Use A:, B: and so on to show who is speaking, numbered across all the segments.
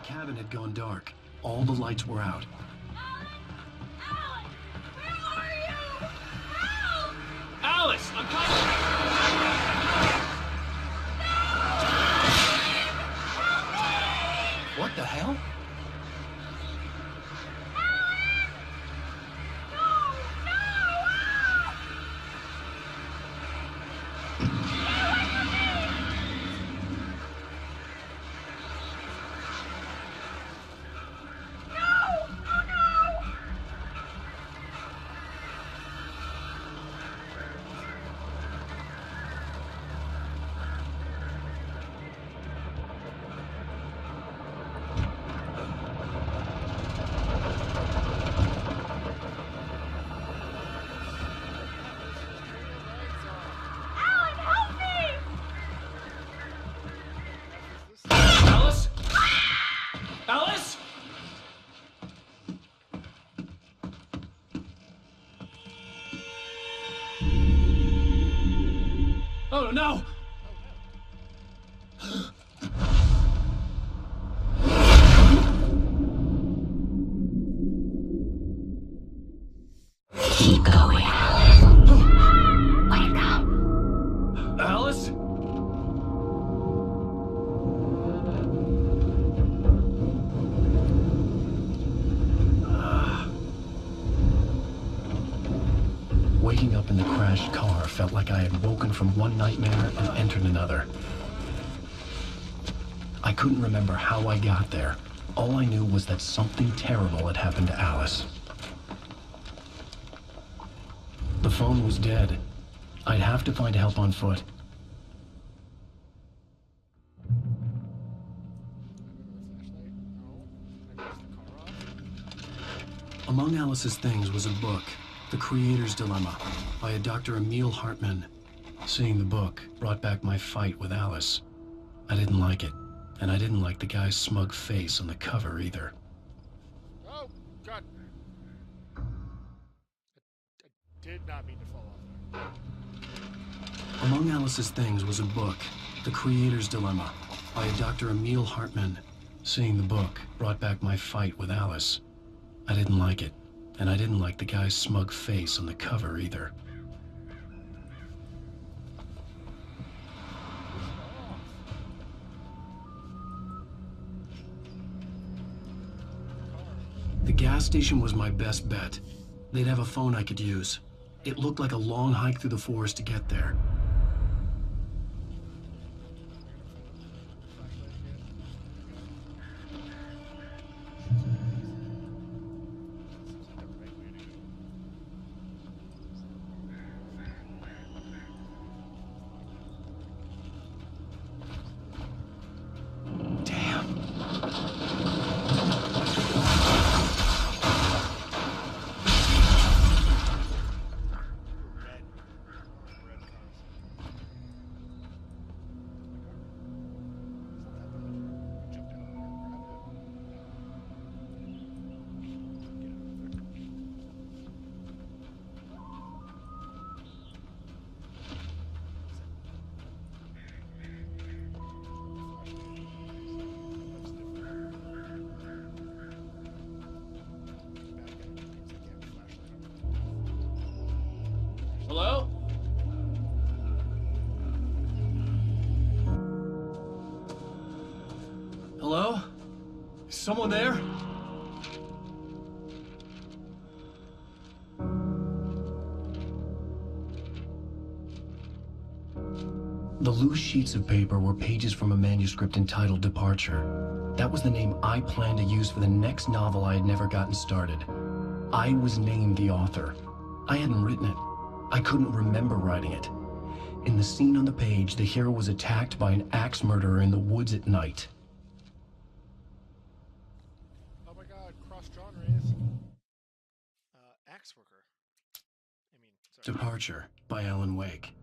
A: cabin had gone dark. All the lights were out.
B: Alice! Where are you? Help!
C: Alice, I'm coming!
A: What the hell?
C: Alice? Alice? Oh no!
B: Keep going, Alice. Wake up.
C: Alice?
A: Waking up in the crashed car felt like I had woken from one nightmare and entered another. I couldn't remember how I got there. All I knew was that something terrible had happened to Alice. The phone was dead. I'd have to find help on foot. Among Alice's things was a book, The Creator's Dilemma, by a Dr. Emil Hartman. Seeing the book brought back my fight with Alice. I didn't like it, and I didn't like the guy's smug face on the cover either.
D: Oh, God. I did not mean to fall off there.
A: Among Alice's things was a book, The Creator's Dilemma, by a Dr. Emil Hartman. Seeing the book brought back my fight with Alice. I didn't like it, and I didn't like the guy's smug face on the cover either. The gas station was my best bet. They'd have a phone I could use. It looked like a long hike through the forest to get there.
C: Hello?
A: Hello? Is someone there? The loose sheets of paper were pages from a manuscript entitled Departure. That was the name I planned to use for the next novel I had never gotten started. I was named the author. I hadn't written it. I couldn't remember writing it. In the scene on the page, the hero was attacked by an axe murderer in the woods at night.
D: Oh my God, cross genres. Axe worker. I mean, sorry.
A: Departure by Alan Wake.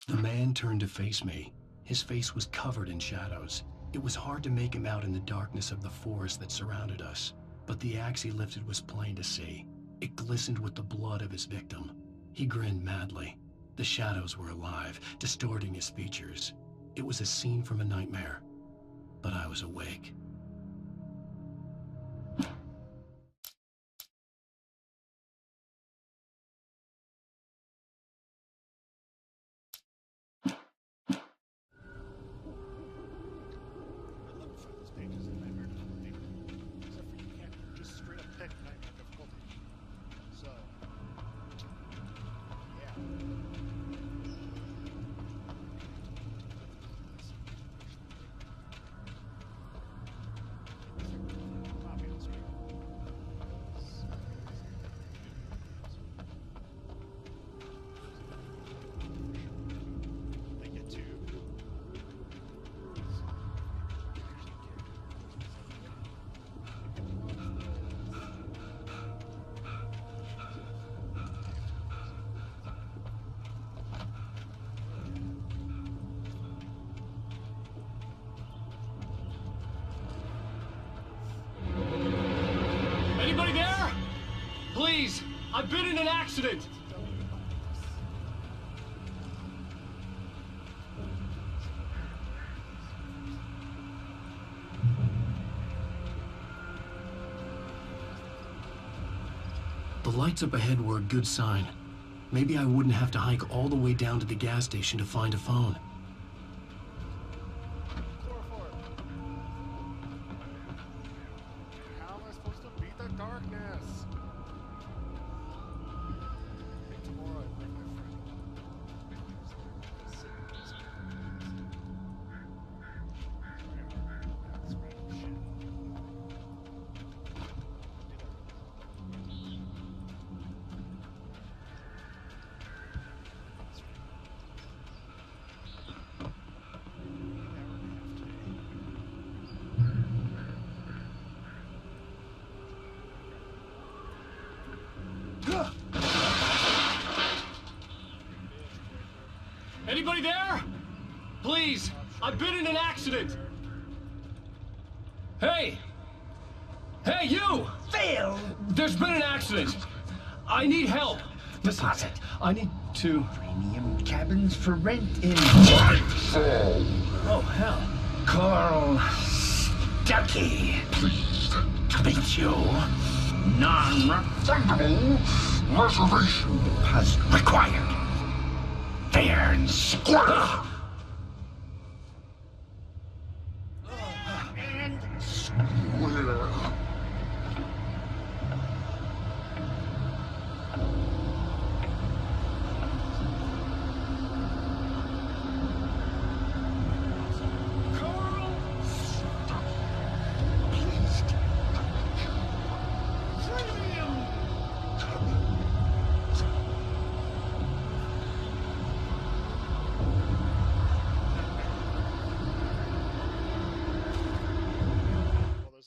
A: The man turned to face me. His face was covered in shadows. It was hard to make him out in the darkness of the forest that surrounded us, but the axe he lifted was plain to see. It glistened with the blood of his victim. He grinned madly. The shadows were alive, distorting his features. It was a scene from a nightmare, but I was awake.
D: I'd love to find those pages in Nightmare difficulty. Except for you can't just straight up pick Nightmare difficulty. So, yeah. Copy on screen. They get to.
C: Anybody there? Please, I've been in an accident.
A: The lights up ahead were a good sign. Maybe I wouldn't have to hike all the way down to the gas station to find a phone.
D: How am I supposed to beat the darkness? I think tomorrow I bring my friend. That's random shit.
C: Anybody there? Please, I've been in an accident. Hey! Hey, you!
E: Phil!
C: There's been an accident. I need help. Listen,
E: Deposit.
C: I need to...
E: Premium cabins for rent in
C: Oh, hell.
E: Carl Stuckey. Pleased to meet you. Non-refundable reservation has required. Fair and square. And square.
D: Well, there's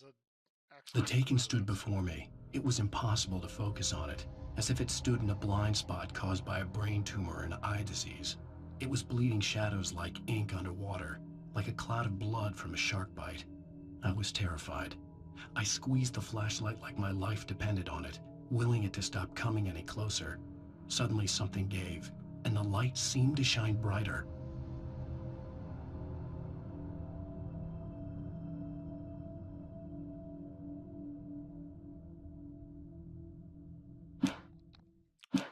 D: a
A: The taking stood before me. It was impossible to focus on it, as if it stood in a blind spot caused by a brain tumor and eye disease. It was bleeding shadows like ink underwater, like a cloud of blood from a shark bite. I was terrified. I squeezed the flashlight like my life depended on it, willing it to stop coming any closer. Suddenly something gave, and the light seemed to shine brighter.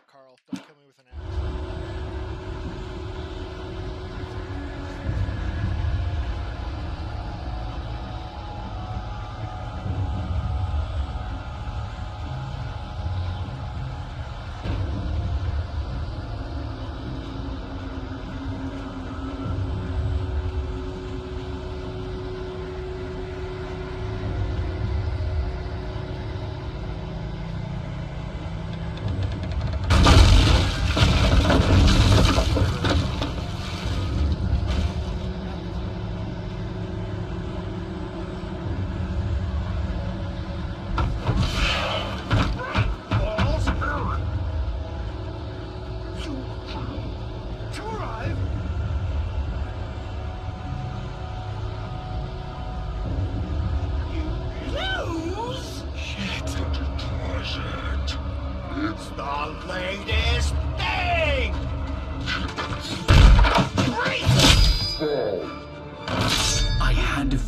D: Carl, don't kill me with an axe.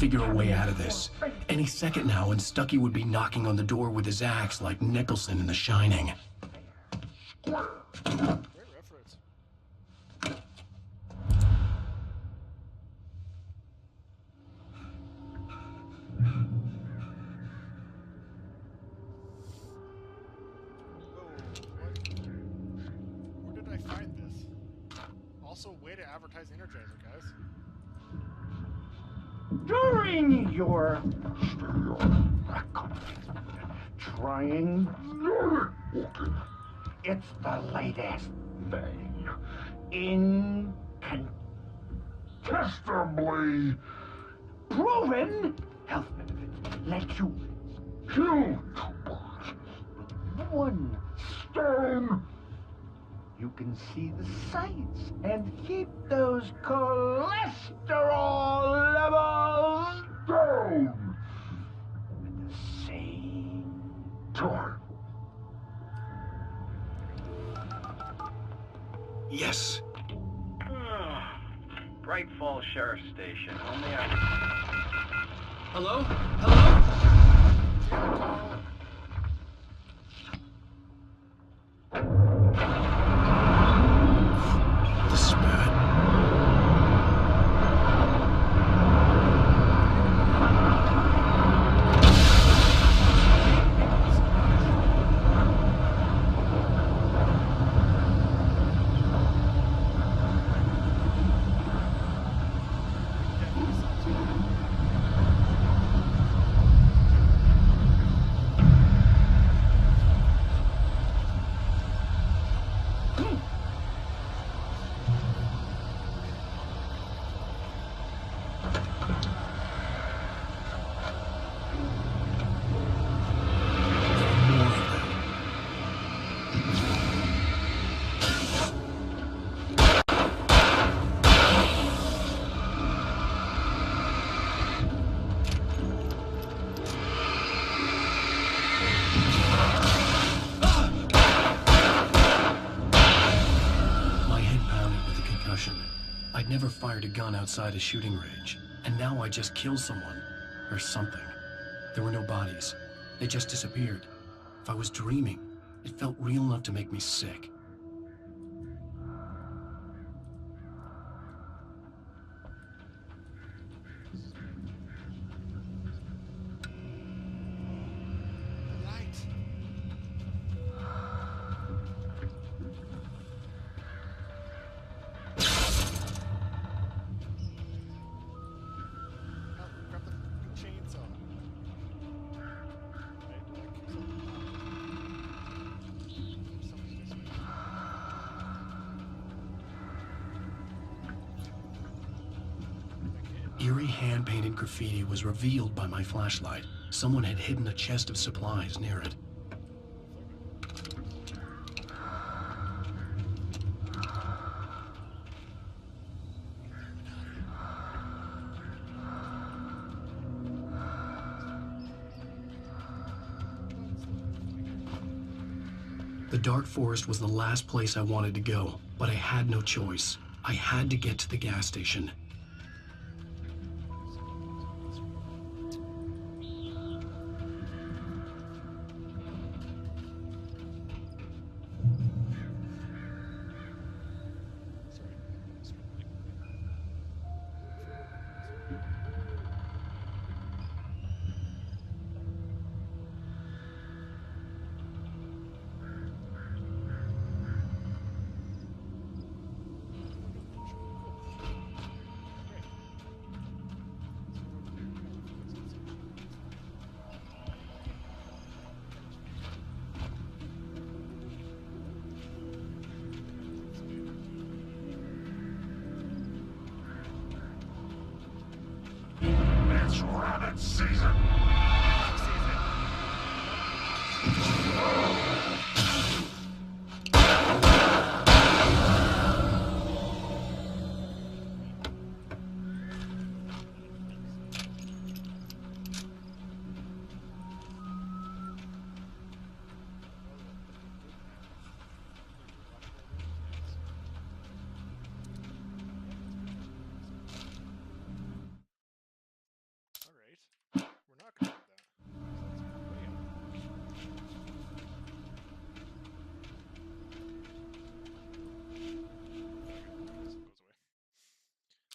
A: figure a way out of this. Any second now, and Stucky would be knocking on the door with his axe like Nicholson in The Shining.
D: Great reference. Whoa, what? Where did I find this? Also, way to advertise Energizer, guys.
E: During your trying, it's the latest thing. Incontestably proven health benefits. Let you kill two birds with one stone. You can see the sights and keep those cholesterol levels down at the same time.
A: Yes.
F: Bright Falls Sheriff Station. Only I...
C: Hello? Hello?
A: This is bad. I'd never fired a gun outside a shooting range, and now I just killed someone. Or something. There were no bodies. They just disappeared. If I was dreaming, it felt real enough to make me sick. Eerie hand-painted graffiti was revealed by my flashlight. Someone had hidden a chest of supplies near it. The dark forest was the last place I wanted to go, but I had no choice. I had to get to the gas station.
E: It's rabbit season.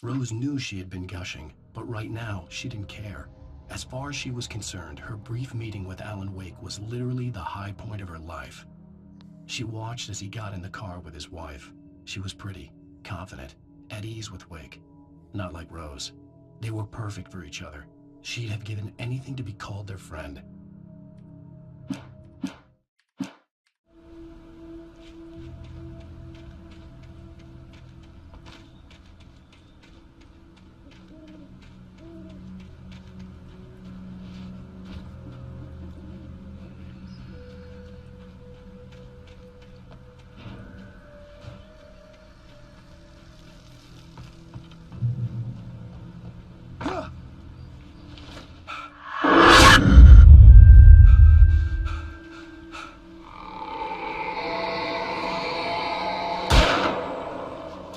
A: Rose knew she had been gushing, but right now she didn't care. As far as she was concerned, her brief meeting with Alan Wake was literally the high point of her life. She watched as he got in the car with his wife. She was pretty, confident, at ease with Wake. Not like Rose. They were perfect for each other. She'd have given anything to be called their friend.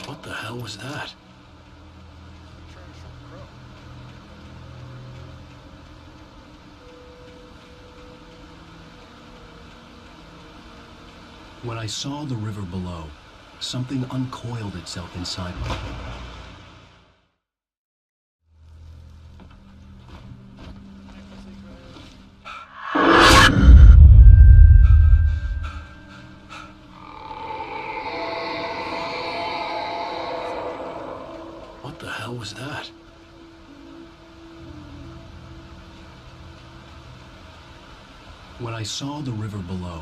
A: What the hell was that? When I saw the river below, something uncoiled itself inside me. What the hell was that? When I saw the river below,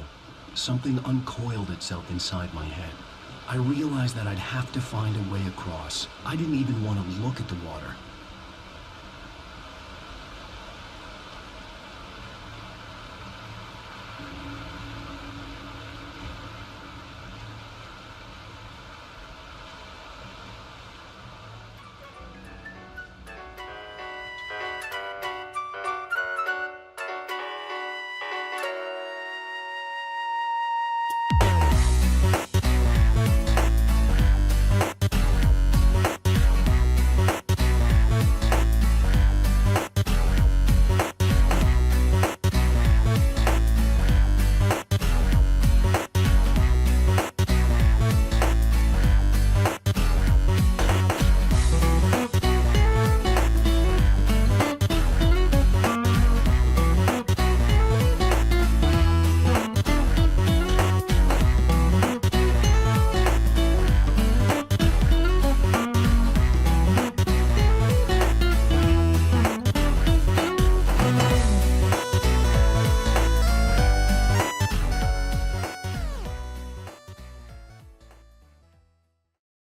A: something uncoiled itself inside my head. I realized that I'd have to find a way across. I didn't even want to look at the water.